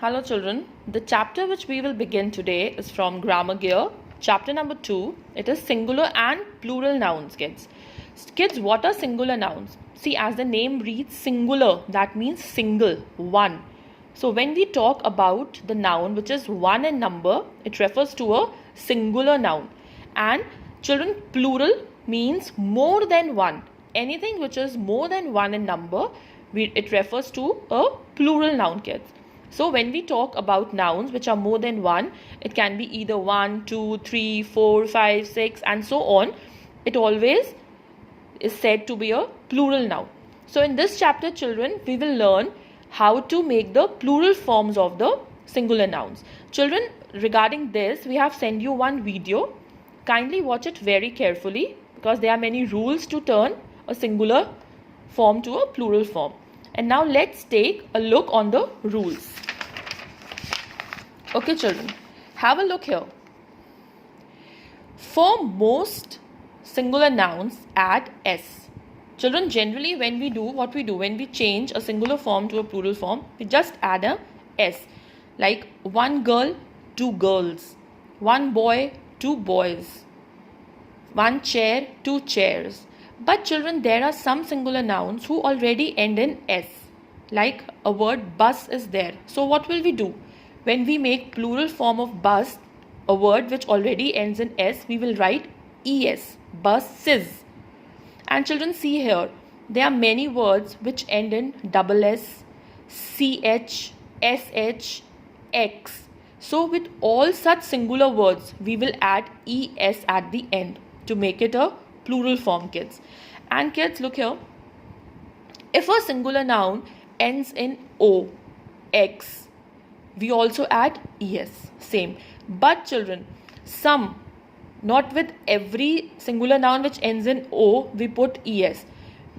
Hello children, the chapter which we will begin today is from Grammar Gear, chapter number 2. It is singular and plural nouns, kids. Kids, what are singular nouns? See, as the name reads singular, that means single, one. So when we talk about the noun which is one in number, it refers to a singular noun. And children, plural means more than one. Anything which is more than one in number, it refers to a plural noun, kids. So when we talk about nouns which are more than one, it can be either 1, 2, 3, 4, 5, 6 and so on. It always is said to be a plural noun. So in this chapter, children, we will learn how to make the plural forms of the singular nouns. Children, regarding this, we have sent you one video. Kindly watch it very carefully because there are many rules to turn a singular form to a plural form. And now let's take a look on the rules. Okay children, have a look here. For most singular nouns, add S. Children, generally when we change a singular form to a plural form, we just add a S. Like one girl, two girls. One boy, two boys. One chair, two chairs. But children, there are some singular nouns who already end in S. Like a word bus is there. So what will we do? When we make plural form of bus, a word which already ends in S, we will write ES, buses. And children, see here, there are many words which end in double S, CH, SH, X. So with all such singular words, we will add ES at the end to make it a plural form, kids. And kids, look here. If a singular noun ends in O, X, we also add ES, same. But children, not with every singular noun which ends in O, we put ES.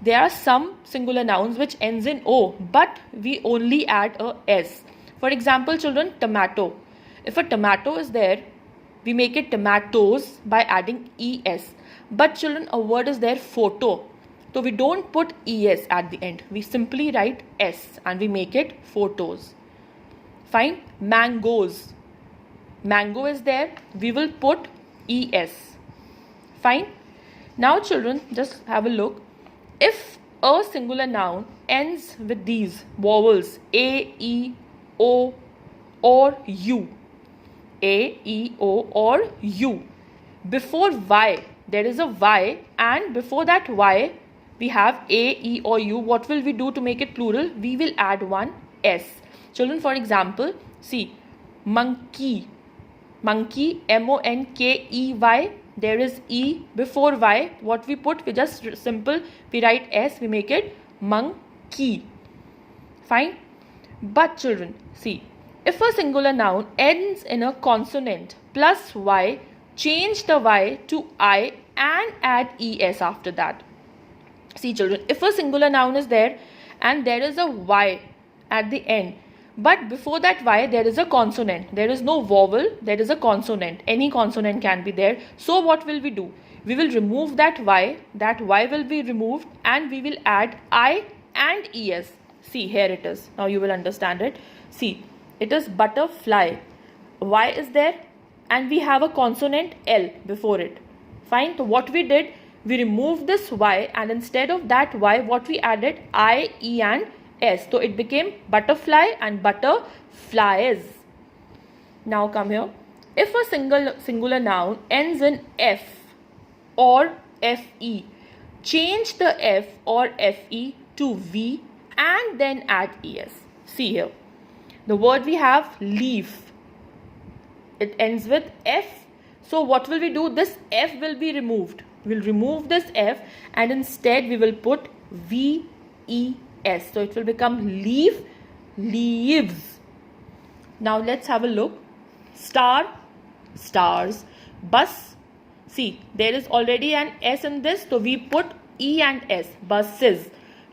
There are some singular nouns which ends in O, but we only add a S. For example, children, tomato. If a tomato is there, we make it tomatoes by adding ES. But children, a word is there, photo. So we don't put ES at the end. We simply write S and we make it photos. Fine. Mangoes. Mango is there. We will put ES. Fine. Now children, just have a look. If a singular noun ends with these vowels A, E, O or U. A, E, O or U. Before Y, there is a Y, and before that Y, we have A, E or U. What will we do to make it plural? We will add one S. Children, for example, see, monkey. Monkey, M-O-N-K-E-Y. There is E before Y. What we put? We just we write S. We make it monkey. Fine. But children, see, if a singular noun ends in a consonant plus Y, change the Y to I and add ES after that. See children, if a singular noun is there and there is a Y at the end, but before that Y there is a consonant. There is no vowel, there is a consonant. Any consonant can be there. So what will we do? We will remove that Y will be removed and we will add I and ES. See, here it is. Now you will understand it. See, it is butterfly. Y is there and we have a consonant L before it. Fine. So what we did, we removed this Y and instead of that Y, what we added? I, E and S. So it became butterfly and butterflies. Now come here. If a singular noun ends in F or FE, change the F or FE to V and then add ES. See here. The word we have leaf. It ends with F. So what will we do? This F will be removed. We will remove this F and instead we will put VES. So it will become leaf, leaves. Now let's have a look. Star, stars. Bus. See, there is already an S in this. So we put E and S. Buses.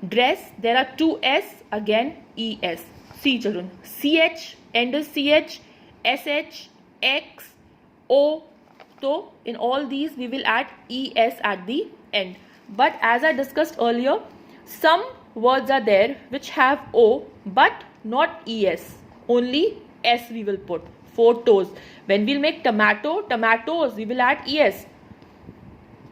Dress. There are two S. Again ES. See children. CH. End is CH. SH. X. O. So in all these we will add ES at the end. But as I discussed earlier, some words are there which have O but not ES. only S we will put. Photos. When we'll make tomato, tomatoes, we will add ES.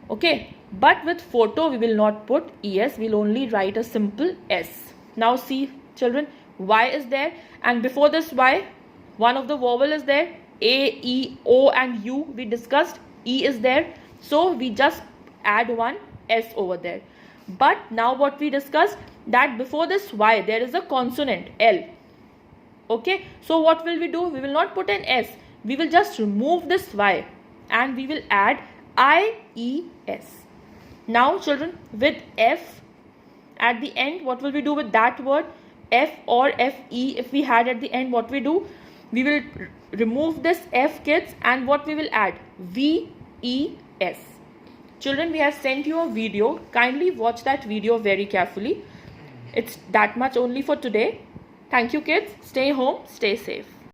Okay. But with photo, we will not put ES. We'll only write a simple S. Now see, children, Y is there. And before this Y, one of the vowel is there. A, E, O and U we discussed. E is there. So we just add one S over there. But now what we discussed, that before this Y, there is a consonant L. Okay. So what will we do? We will not put an S. We will just remove this Y and we will add IES. Now children, with F at the end, what will we do with that word? F or FE, if we had at the end, what we do? We will remove this F, kids, and what we will add? VES. Children, we have sent you a video. Kindly watch that video very carefully. It's that much only for today. Thank you, kids. Stay home, stay safe.